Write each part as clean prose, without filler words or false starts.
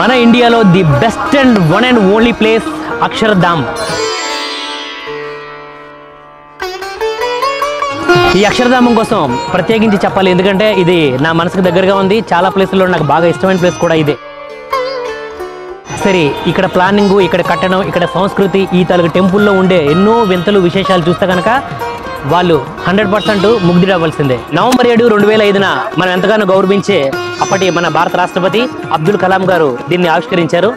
మన ఇండియాలో the best and one and only place Akshardham. ఈ అక్షరధామం కోసం ప్రత్యేకించి చెప్పాలి, ఎందుకంటే ఇది నా మనసుకు దగ్గరగా ఉంది. చాలా ప్లేసుల్లో నాకు బాగా ఇష్టమైన ప్లేస్ కూడా ఇదే. సరే, ఇక్కడ ప్లానింగ్, ఇక్కడ కట్టడం, ఇక్కడ సంస్కృతి, ఈ తలుగు టెంపుల్లో ఉండే ఎన్నో వింతలు విశేషాలు చూస్తే కనుక వాళ్ళు 100% ముగ్ధుడవ్వాల్సిందే. నవంబర్ 7, 2005 మనం ఎంతగానో గౌరవించే అప్పటి మన భారత రాష్ట్రపతి అబ్దుల్ కలాం గారు దీన్ని ఆవిష్కరించారు.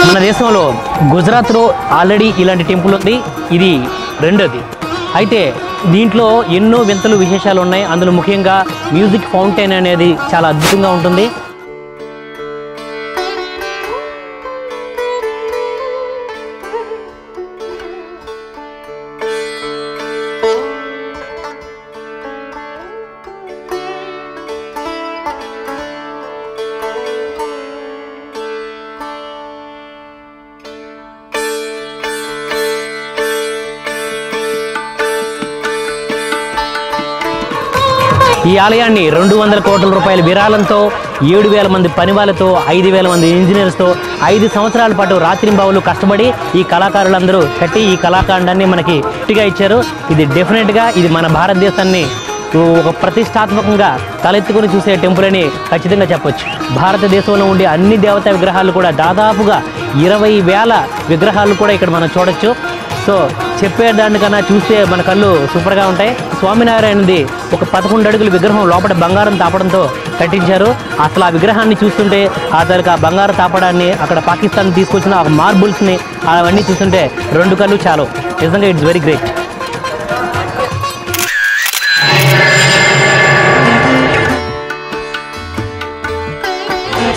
మన దేశంలో గుజరాత్లో ఆల్రెడీ ఇలాంటి టెంపుల్ ఉంది, ఇది రెండోది. అయితే దీంట్లో ఎన్నో వింతలు విశేషాలు ఉన్నాయి. అందులో ముఖ్యంగా మ్యూజిక్ ఫౌంటైన్ అనేది చాలా అద్భుతంగా ఉంటుంది. ఈ ఆలయాన్ని 200 కోట్ల రూపాయల విరాళంతో, 7,000 మంది పనివాళ్ళతో, 5,000 మంది ఇంజనీర్స్తో 5 సంవత్సరాల పాటు రాత్రింబావులు కష్టపడి ఈ కళాకారులందరూ కట్టి ఈ కళాఖండాన్ని మనకి గట్టిగా ఇచ్చారు. ఇది డెఫినెట్గా ఇది మన భారతదేశాన్ని ఒక ప్రతిష్టాత్మకంగా తలెత్తుకుని చూసే టెంపుల్ అని ఖచ్చితంగా చెప్పొచ్చు. భారతదేశంలో ఉండే అన్ని దేవతా విగ్రహాలు కూడా దాదాపుగా 20,000 విగ్రహాలు కూడా ఇక్కడ మనం చూడొచ్చు. సో చెప్పేదానికన్నా చూస్తే మన కళ్ళు సూపర్గా ఉంటాయి. స్వామినారాయణది ఒక 11 అడుగుల విగ్రహం లోపల బంగారం తాపడంతో కట్టించారు. అసలు ఆ విగ్రహాన్ని చూస్తుంటే, ఆ తరగతి బంగారు తాపడాన్ని, అక్కడ పాకిస్తాన్ తీసుకొచ్చిన ఆ మార్బుల్స్ని అవన్నీ చూస్తుంటే 2 కళ్ళు చాలు. నిజంగా ఇట్స్ వెరీ గ్రేట్.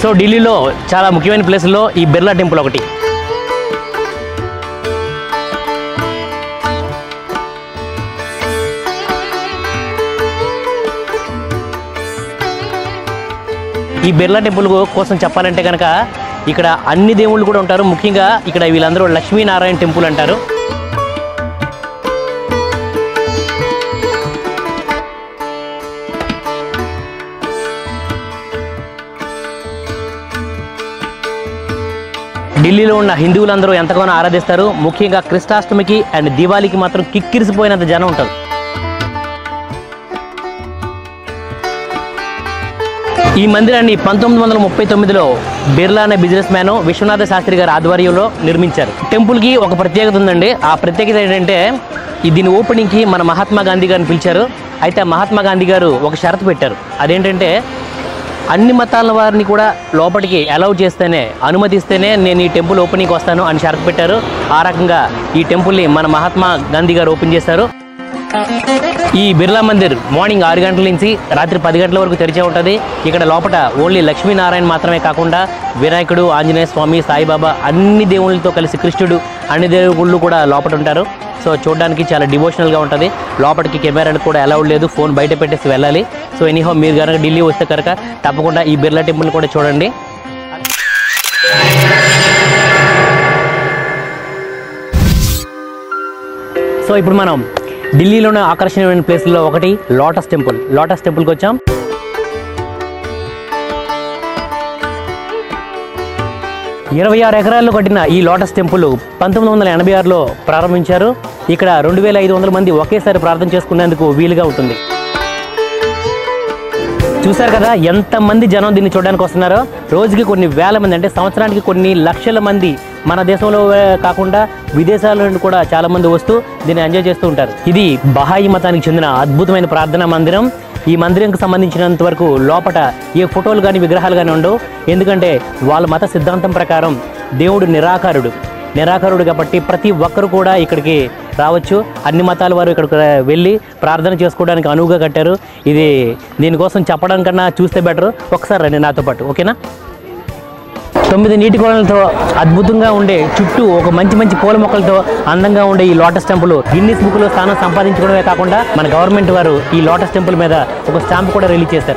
సో ఢిల్లీలో చాలా ముఖ్యమైన ప్లేసుల్లో ఈ బిర్లా టెంపుల్ ఒకటి. ఈ బిర్లా టెంపుల్ కోసం చెప్పాలంటే కనుక ఇక్కడ అన్ని దేవుళ్ళు కూడా ఉంటారు. ముఖ్యంగా ఇక్కడ వీళ్ళందరూ లక్ష్మీనారాయణ టెంపుల్ అంటారు. ఢిల్లీలో ఉన్న హిందువులందరూ ఎంతగానో ఆరాధిస్తారు. ముఖ్యంగా కృష్ణాష్టమికి అండ్ దివాళీకి మాత్రం కిక్కిరిసిపోయినంత జనం ఉంటారు. ఈ మందిరాన్ని 1939లో బిర్లా అనే బిజినెస్ మ్యాన్ విశ్వనాథ శాస్త్రి గారి ఆధ్వర్యంలో నిర్మించారు. టెంపుల్కి ఒక ప్రత్యేకత ఉందండి. ఆ ప్రత్యేకత ఏంటంటే దీని ఓపెనింగ్కి మన మహాత్మా గాంధీ గారిని పిలిచారు. అయితే మహాత్మా గాంధీ గారు ఒక షరతు పెట్టారు. అదేంటంటే అన్ని మతాల వారిని కూడా లోపలికి అలౌ చేస్తేనే, అనుమతిస్తేనే నేను ఈ టెంపుల్ ఓపెనింగ్కి వస్తాను అని షరతు పెట్టారు. ఆ రకంగా ఈ టెంపుల్ని మన మహాత్మా గాంధీ గారు ఓపెన్ చేశారు. ఈ బిర్లా మందిర్ మార్నింగ్ 6 గంటల నుంచి రాత్రి 10 గంటల వరకు తెరిచే ఉంటుంది. ఇక్కడ లోపల ఓన్లీ లక్ష్మీనారాయణ మాత్రమే కాకుండా వినాయకుడు, ఆంజనేయ స్వామి, సాయిబాబా అన్ని దేవుళ్ళతో కలిసి కృష్ణుడు అన్ని దేవుళ్ళు కూడా లోపల ఉంటారు. సో చూడడానికి చాలా డివోషనల్గా ఉంటుంది. లోపలికి కెమెరాలకు కూడా అలౌడ్ లేదు, ఫోన్ బయట పెట్టేసి వెళ్ళాలి. సో ఎనీహో మీరు కనుక ఢిల్లీ వస్తే కనుక తప్పకుండా ఈ బిర్లా టెంపుల్ కూడా చూడండి. సో ఇప్పుడు మనం ఢిల్లీలోనే ఆకర్షణీయమైన ప్లేస్లో ఒకటి లోటస్ టెంపుల్. లోటస్ టెంపుల్కి వచ్చాం. ఇరవై 26 ఎకరాల్లో కట్టిన ఈ లోటస్ టెంపుల్ 1986లో ప్రారంభించారు. ఇక్కడ 2,500 మంది ఒకేసారి ప్రార్థన చేసుకునేందుకు వీలుగా ఉంటుంది. చూశారు కదా ఎంతమంది జనం దీన్ని చూడడానికి వస్తున్నారో. రోజుకి కొన్ని వేల మంది, అంటే సంవత్సరానికి కొన్ని లక్షల మంది మన దేశంలో కాకుండా విదేశాల నుండి కూడా చాలా మంది వస్తూ దీన్ని ఎంజాయ్ చేస్తూ ఉంటారు. ఇది బహాయి మతానికి చెందిన అద్భుతమైన ప్రార్థనా మందిరం. ఈ మందిరంకి సంబంధించినంత వరకు లోపల ఏ ఫోటోలు కానీ విగ్రహాలు కానీ ఉండవు. ఎందుకంటే వాళ్ళ మత సిద్ధాంతం ప్రకారం దేవుడు నిరాకారుడు కాబట్టి ప్రతి ఒక్కరు కూడా ఇక్కడికి రావచ్చు. అన్ని మతాల వారు ఇక్కడికి వెళ్ళి ప్రార్థన చేసుకోవడానికి అనువుగా కట్టారు. ఇది దీనికోసం చెప్పడం కన్నా చూస్తే బెటర్. ఒకసారి రండి నాతో పాటు, ఓకేనా? 9 నీటి కొలనులతో అద్భుతంగా ఉండే, చుట్టూ ఒక మంచి పూల మొక్కలతో అందంగా ఉండే ఈ లోటస్ టెంపుల్ గిన్నిస్ బుక్లో స్థానం సంపాదించుకోవడమే కాకుండా మన గవర్నమెంట్ వారు ఈ లోటస్ టెంపుల్ మీద ఒక స్టాంప్ కూడా రిలీజ్ చేశారు.